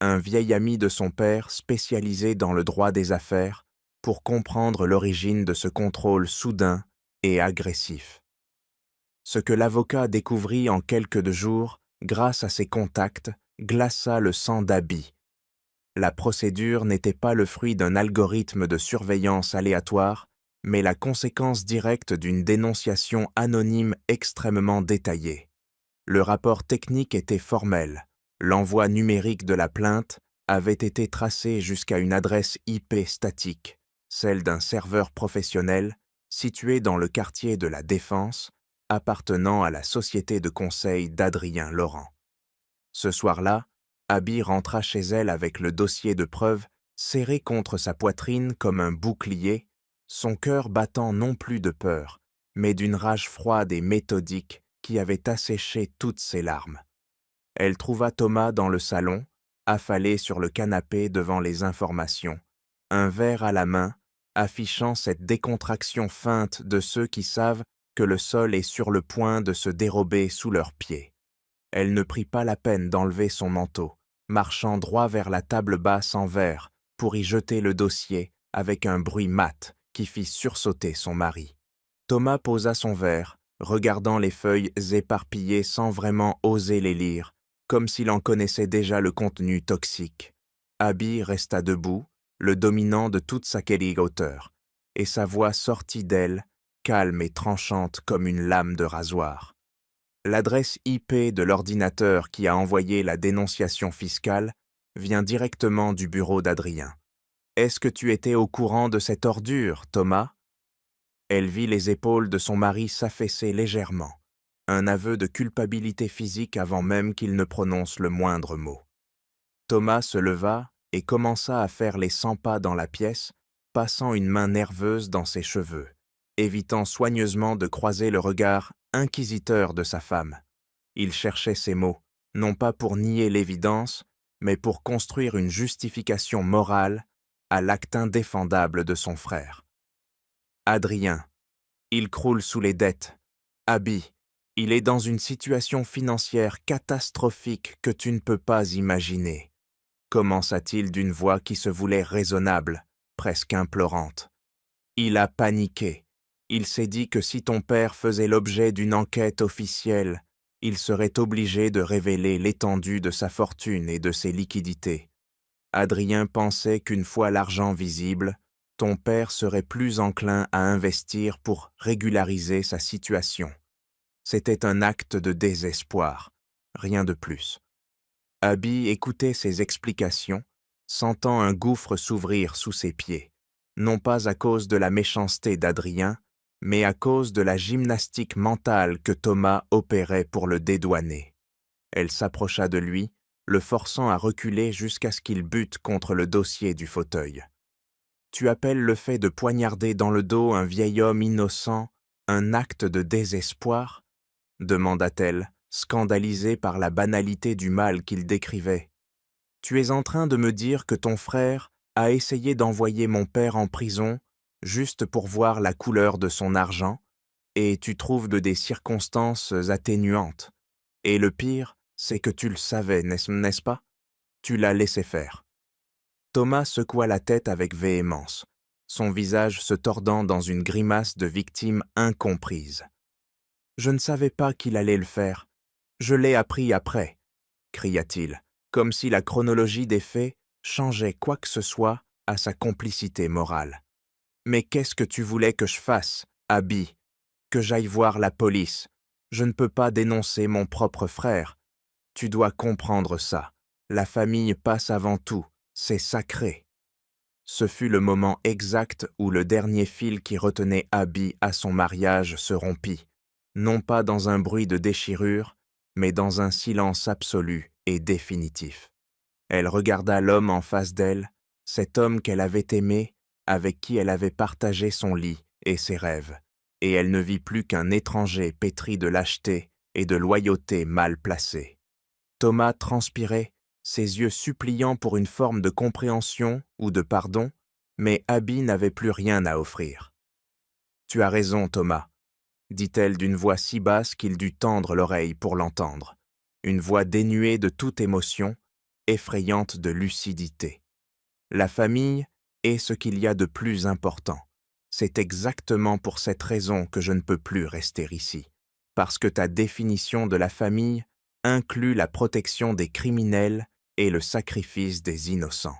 un vieil ami de son père spécialisé dans le droit des affaires, pour comprendre l'origine de ce contrôle soudain et agressif. Ce que l'avocat découvrit en quelques jours, grâce à ses contacts, glaça le sang d'Abby. La procédure n'était pas le fruit d'un algorithme de surveillance aléatoire, mais la conséquence directe d'une dénonciation anonyme extrêmement détaillée. Le rapport technique était formel. L'envoi numérique de la plainte avait été tracé jusqu'à une adresse IP statique, celle d'un serveur professionnel situé dans le quartier de la Défense, appartenant à la société de conseil d'Adrien Laurent. Ce soir-là, Abby rentra chez elle avec le dossier de preuves serré contre sa poitrine comme un bouclier, son cœur battant non plus de peur, mais d'une rage froide et méthodique qui avait asséché toutes ses larmes. Elle trouva Thomas dans le salon, affalé sur le canapé devant les informations, un verre à la main, affichant cette décontraction feinte de ceux qui savent que le sol est sur le point de se dérober sous leurs pieds. Elle ne prit pas la peine d'enlever son manteau, marchant droit vers la table basse en verre pour y jeter le dossier avec un bruit mat qui fit sursauter son mari. Thomas posa son verre, regardant les feuilles éparpillées sans vraiment oser les lire, comme s'il en connaissait déjà le contenu toxique. Abby resta debout, le dominant de toute sa hauteur, et sa voix sortit d'elle, calme et tranchante comme une lame de rasoir. L'adresse IP de l'ordinateur qui a envoyé la dénonciation fiscale vient directement du bureau d'Adrien. « Est-ce que tu étais au courant de cette ordure, Thomas ?» Elle vit les épaules de son mari s'affaisser légèrement, un aveu de culpabilité physique avant même qu'il ne prononce le moindre mot. Thomas se leva et commença à faire les 100 pas dans la pièce, passant une main nerveuse dans ses cheveux, évitant soigneusement de croiser le regard inquisiteur de sa femme. Il cherchait ses mots, non pas pour nier l'évidence, mais pour construire une justification morale à l'acte indéfendable de son frère. Adrien, il croule sous les dettes. Abby, il est dans une situation financière catastrophique que tu ne peux pas imaginer. Commença-t-il d'une voix qui se voulait raisonnable, presque implorante. Il a paniqué. Il s'est dit que si ton père faisait l'objet d'une enquête officielle, il serait obligé de révéler l'étendue de sa fortune et de ses liquidités. Adrien pensait qu'une fois l'argent visible, ton père serait plus enclin à investir pour régulariser sa situation. C'était un acte de désespoir, rien de plus. Abby écoutait ses explications, sentant un gouffre s'ouvrir sous ses pieds, non pas à cause de la méchanceté d'Adrien, mais à cause de la gymnastique mentale que Thomas opérait pour le dédouaner. Elle s'approcha de lui, le forçant à reculer jusqu'à ce qu'il bute contre le dossier du fauteuil. « Tu appelles le fait de poignarder dans le dos un vieil homme innocent un acte de désespoir ?» demanda-t-elle, scandalisée par la banalité du mal qu'il décrivait. « Tu es en train de me dire que ton frère a essayé d'envoyer mon père en prison juste pour voir la couleur de son argent, et tu trouves de des circonstances atténuantes. Et le pire, c'est que tu le savais, n'est-ce pas? Tu l'as laissé faire. » Thomas secoua la tête avec véhémence, son visage se tordant dans une grimace de victime incomprise. « Je ne savais pas qu'il allait le faire. Je l'ai appris après, » cria-t-il, comme si la chronologie des faits changeait quoi que ce soit à sa complicité morale. « Mais qu'est-ce que tu voulais que je fasse, Abby? Que j'aille voir la police? Je ne peux pas dénoncer mon propre frère. Tu dois comprendre ça. La famille passe avant tout. C'est sacré. » Ce fut le moment exact où le dernier fil qui retenait Abby à son mariage se rompit, non pas dans un bruit de déchirure, mais dans un silence absolu et définitif. Elle regarda l'homme en face d'elle, cet homme qu'elle avait aimé, avec qui elle avait partagé son lit et ses rêves, et elle ne vit plus qu'un étranger pétri de lâcheté et de loyauté mal placée. Thomas transpirait, ses yeux suppliants pour une forme de compréhension ou de pardon, mais Abby n'avait plus rien à offrir. « Tu as raison, Thomas, » dit-elle d'une voix si basse qu'il dut tendre l'oreille pour l'entendre, une voix dénuée de toute émotion, effrayante de lucidité. « La famille est ce qu'il y a de plus important. C'est exactement pour cette raison que je ne peux plus rester ici, parce que ta définition de la famille inclut la protection des criminels et le sacrifice des innocents. »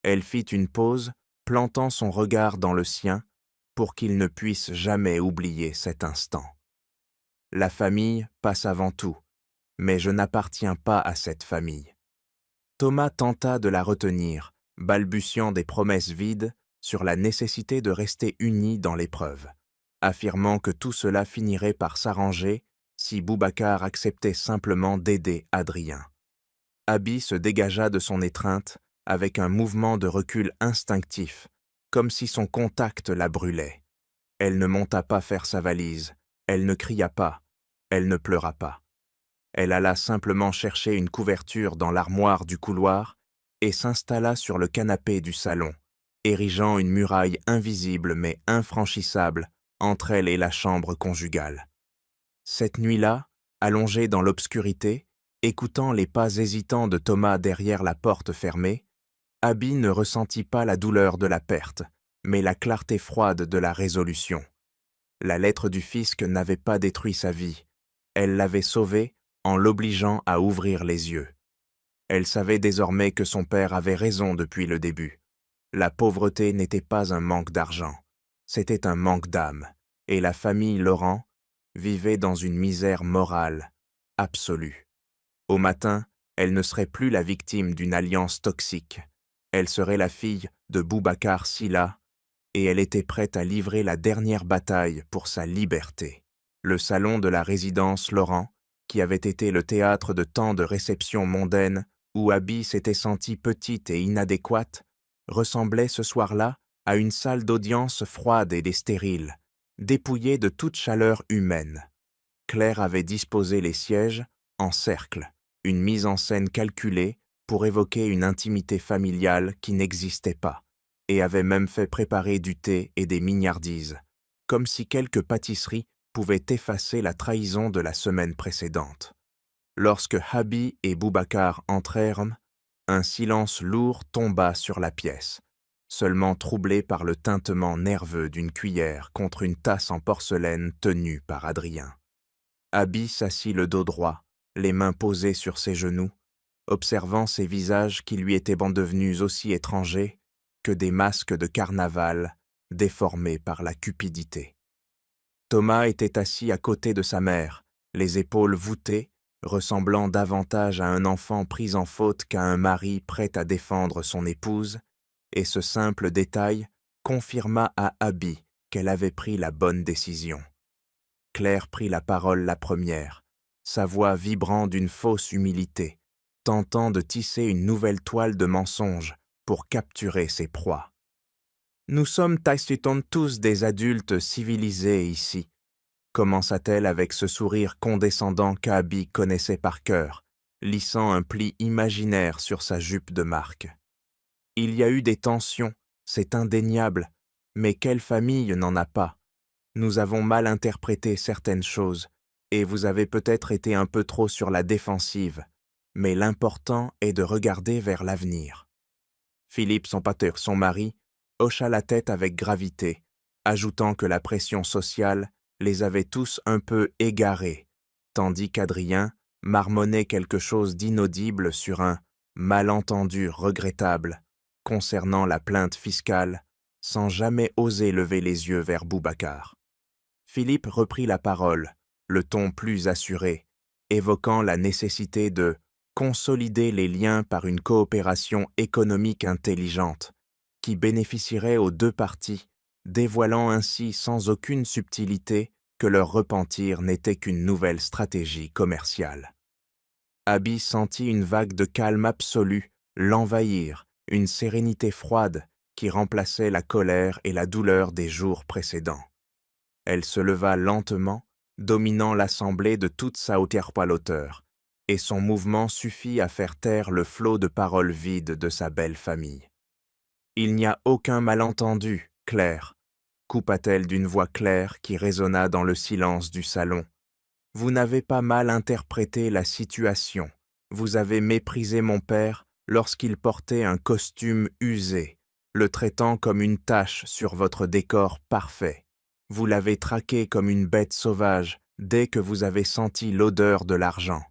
Elle fit une pause, plantant son regard dans le sien, pour qu'il ne puisse jamais oublier cet instant. « La famille passe avant tout, mais je n'appartiens pas à cette famille. » Thomas tenta de la retenir, balbutiant des promesses vides sur la nécessité de rester unis dans l'épreuve, affirmant que tout cela finirait par s'arranger si Boubacar acceptait simplement d'aider Adrien. Abby se dégagea de son étreinte avec un mouvement de recul instinctif, comme si son contact la brûlait. Elle ne monta pas faire sa valise, elle ne cria pas, elle ne pleura pas. Elle alla simplement chercher une couverture dans l'armoire du couloir et s'installa sur le canapé du salon, érigeant une muraille invisible mais infranchissable entre elle et la chambre conjugale. Cette nuit-là, allongée dans l'obscurité, Écoutant les pas hésitants de Thomas derrière la porte fermée, Abby ne ressentit pas la douleur de la perte, mais la clarté froide de la résolution. La lettre du fisc n'avait pas détruit sa vie. Elle l'avait sauvée en l'obligeant à ouvrir les yeux. Elle savait désormais que son père avait raison depuis le début. La pauvreté n'était pas un manque d'argent, c'était un manque d'âme, et la famille Laurent vivait dans une misère morale absolue. Au matin, elle ne serait plus la victime d'une alliance toxique. Elle serait la fille de Boubacar Silla, et elle était prête à livrer la dernière bataille pour sa liberté. Le salon de la résidence Laurent, qui avait été le théâtre de tant de réceptions mondaines où Abby s'était sentie petite et inadéquate, ressemblait ce soir-là à une salle d'audience froide et stérile, dépouillée de toute chaleur humaine. Claire avait disposé les sièges en cercle, une mise en scène calculée pour évoquer une intimité familiale qui n'existait pas, et avait même fait préparer du thé et des mignardises, comme si quelques pâtisseries pouvaient effacer la trahison de la semaine précédente. Lorsque Abby et Boubacar entrèrent, un silence lourd tomba sur la pièce, seulement troublé par le tintement nerveux d'une cuillère contre une tasse en porcelaine tenue par Adrien. Abby s'assit le dos droit, les mains posées sur ses genoux, observant ces visages qui lui étaient devenus aussi étrangers que des masques de carnaval déformés par la cupidité. Thomas était assis à côté de sa mère, les épaules voûtées, ressemblant davantage à un enfant pris en faute qu'à un mari prêt à défendre son épouse, et ce simple détail confirma à Abby qu'elle avait pris la bonne décision. Claire prit la parole la première, sa voix vibrant d'une fausse humilité, tentant de tisser une nouvelle toile de mensonges pour capturer ses proies. « Nous sommes tous des adultes civilisés ici », commença-t-elle avec ce sourire condescendant qu'Abby connaissait par cœur, lissant un pli imaginaire sur sa jupe de marque. « Il y a eu des tensions, c'est indéniable, mais quelle famille n'en a pas? Nous avons mal interprété certaines choses, et vous avez peut-être été un peu trop sur la défensive, mais l'important est de regarder vers l'avenir. » Philippe, son mari, hocha la tête avec gravité, ajoutant que la pression sociale les avait tous un peu égarés, tandis qu'Adrien marmonnait quelque chose d'inaudible sur un malentendu regrettable concernant la plainte fiscale, sans jamais oser lever les yeux vers Boubacar. Philippe reprit la parole, le ton plus assuré, évoquant la nécessité de consolider les liens par une coopération économique intelligente, qui bénéficierait aux deux parties, dévoilant ainsi sans aucune subtilité que leur repentir n'était qu'une nouvelle stratégie commerciale. Abby sentit une vague de calme absolu l'envahir, une sérénité froide qui remplaçait la colère et la douleur des jours précédents. Elle se leva lentement, dominant l'assemblée de toute sa hauteur, et son mouvement suffit à faire taire le flot de paroles vides de sa belle famille. « Il n'y a aucun malentendu, Claire, » coupa-t-elle d'une voix claire qui résonna dans le silence du salon. « Vous n'avez pas mal interprété la situation. Vous avez méprisé mon père lorsqu'il portait un costume usé, le traitant comme une tache sur votre décor parfait. Vous l'avez traqué comme une bête sauvage dès que vous avez senti l'odeur de l'argent.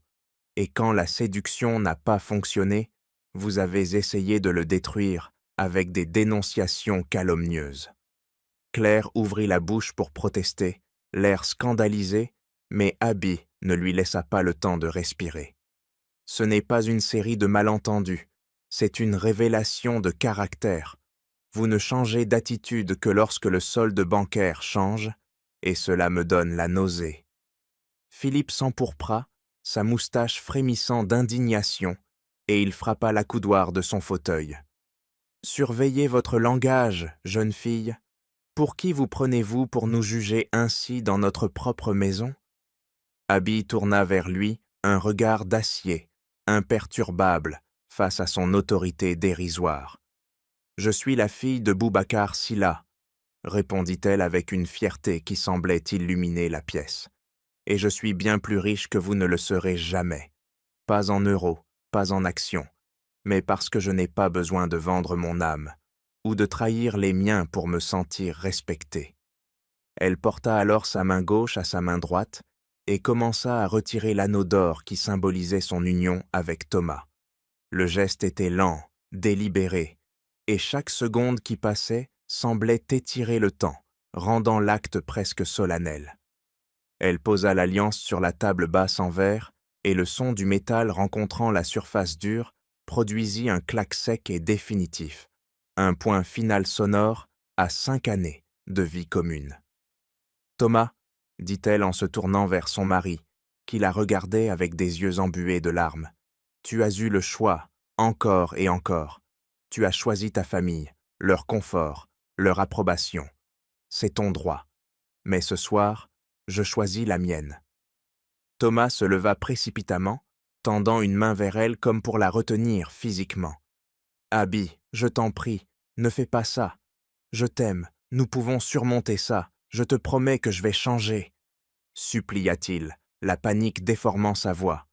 Et quand la séduction n'a pas fonctionné, vous avez essayé de le détruire avec des dénonciations calomnieuses. » Claire ouvrit la bouche pour protester, l'air scandalisé, mais Abby ne lui laissa pas le temps de respirer. « Ce n'est pas une série de malentendus, c'est une révélation de caractère. Vous ne changez d'attitude que lorsque le solde bancaire change, et cela me donne la nausée. » Philippe s'empourpra, sa moustache frémissant d'indignation, et il frappa l'accoudoir de son fauteuil. « Surveillez votre langage, jeune fille. Pour qui vous prenez-vous pour nous juger ainsi dans notre propre maison ?» Abby tourna vers lui un regard d'acier, imperturbable, face à son autorité dérisoire. « Je suis la fille de Boubacar Silla, » répondit-elle avec une fierté qui semblait illuminer la pièce. « Et je suis bien plus riche que vous ne le serez jamais. pas en euros, pas en actions, mais parce que je n'ai pas besoin de vendre mon âme, ou de trahir les miens pour me sentir respecté. Elle porta alors sa main gauche à sa main droite et commença à retirer l'anneau d'or qui symbolisait son union avec Thomas. Le geste était lent, délibéré, et chaque seconde qui passait semblait étirer le temps, rendant l'acte presque solennel. Elle posa l'alliance sur la table basse en verre, et le son du métal rencontrant la surface dure produisit un clac sec et définitif, un point final sonore à 5 années de vie commune. « Thomas, dit-elle en se tournant vers son mari, qui la regardait avec des yeux embués de larmes, tu as eu le choix, encore et encore. Tu as choisi ta famille, leur confort, leur approbation. C'est ton droit. Mais ce soir, je choisis la mienne. » Thomas se leva précipitamment, tendant une main vers elle comme pour la retenir physiquement. « Abby, je t'en prie, ne fais pas ça. Je t'aime, nous pouvons surmonter ça. Je te promets que je vais changer. » supplia-t-il, la panique déformant sa voix.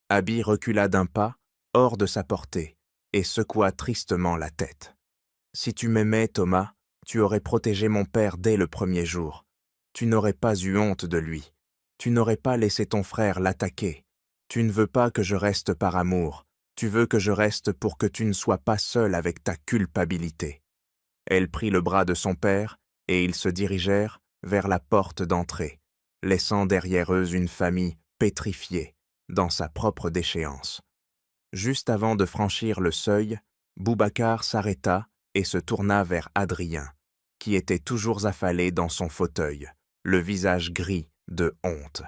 Abby recula d'un pas, hors de sa portée, et secoua tristement la tête. « Si tu m'aimais, Thomas, tu aurais protégé mon père dès le premier jour. Tu n'aurais pas eu honte de lui. Tu n'aurais pas laissé ton frère l'attaquer. Tu ne veux pas que je reste par amour. Tu veux que je reste pour que tu ne sois pas seul avec ta culpabilité. » Elle prit le bras de son père, et ils se dirigèrent vers la porte d'entrée, laissant derrière eux une famille pétrifiée dans sa propre déchéance. Juste avant de franchir le seuil, Boubacar s'arrêta et se tourna vers Adrien, qui était toujours affalé dans son fauteuil, le visage gris de honte.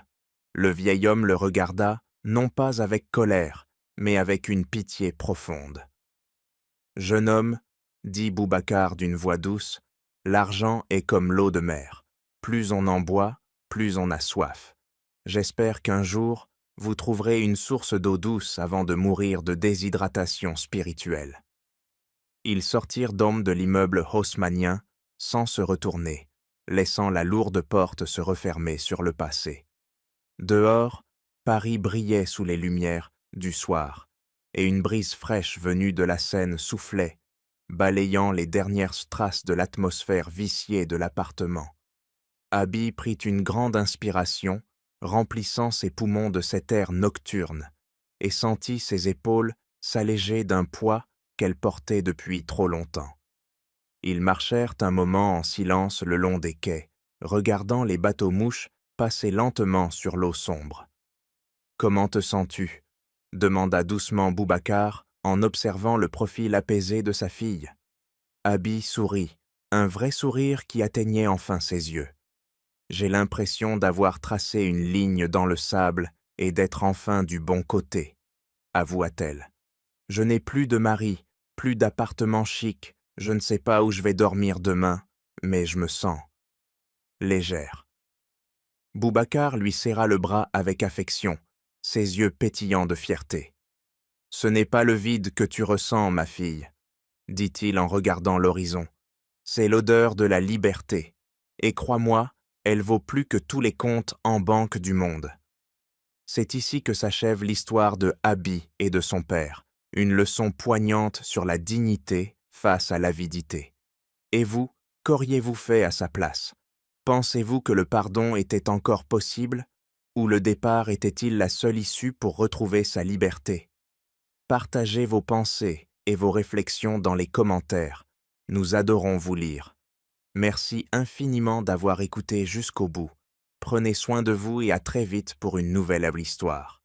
Le vieil homme le regarda, non pas avec colère, mais avec une pitié profonde. « Jeune homme, dit Boubacar d'une voix douce, l'argent est comme l'eau de mer. Plus on en boit, plus on a soif. J'espère qu'un jour, vous trouverez une source d'eau douce avant de mourir de déshydratation spirituelle. » Ils sortirent donc de l'immeuble haussmannien sans se retourner, laissant la lourde porte se refermer sur le passé. Dehors, Paris brillait sous les lumières du soir, et une brise fraîche venue de la Seine soufflait, balayant les dernières traces de l'atmosphère viciée de l'appartement. Abby prit une grande inspiration, remplissant ses poumons de cet air nocturne, et sentit ses épaules s'alléger d'un poids qu'elle portait depuis trop longtemps. Ils marchèrent un moment en silence le long des quais, regardant les bateaux-mouches passer lentement sur l'eau sombre. « Comment te sens-tu » demanda doucement Boubacar en observant le profil apaisé de sa fille. Abby sourit, un vrai sourire qui atteignait enfin ses yeux. « J'ai l'impression d'avoir tracé une ligne dans le sable et d'être enfin du bon côté, » avoua-t-elle. « Je n'ai plus de mari, plus d'appartement chic, je ne sais pas où je vais dormir demain, mais je me sens légère. » Boubacar lui serra le bras avec affection, ses yeux pétillants de fierté. « Ce n'est pas le vide que tu ressens, ma fille, » dit-il en regardant l'horizon. « C'est l'odeur de la liberté, et crois-moi, elle vaut plus que tous les comptes en banque du monde. » C'est ici que s'achève l'histoire de Abby et de son père, une leçon poignante sur la dignité face à l'avidité. Et vous, qu'auriez-vous fait à sa place? Pensez-vous que le pardon était encore possible, ou le départ était-il la seule issue pour retrouver sa liberté? Partagez vos pensées et vos réflexions dans les commentaires. Nous adorons vous lire. Merci infiniment d'avoir écouté jusqu'au bout. Prenez soin de vous et à très vite pour une nouvelle histoire.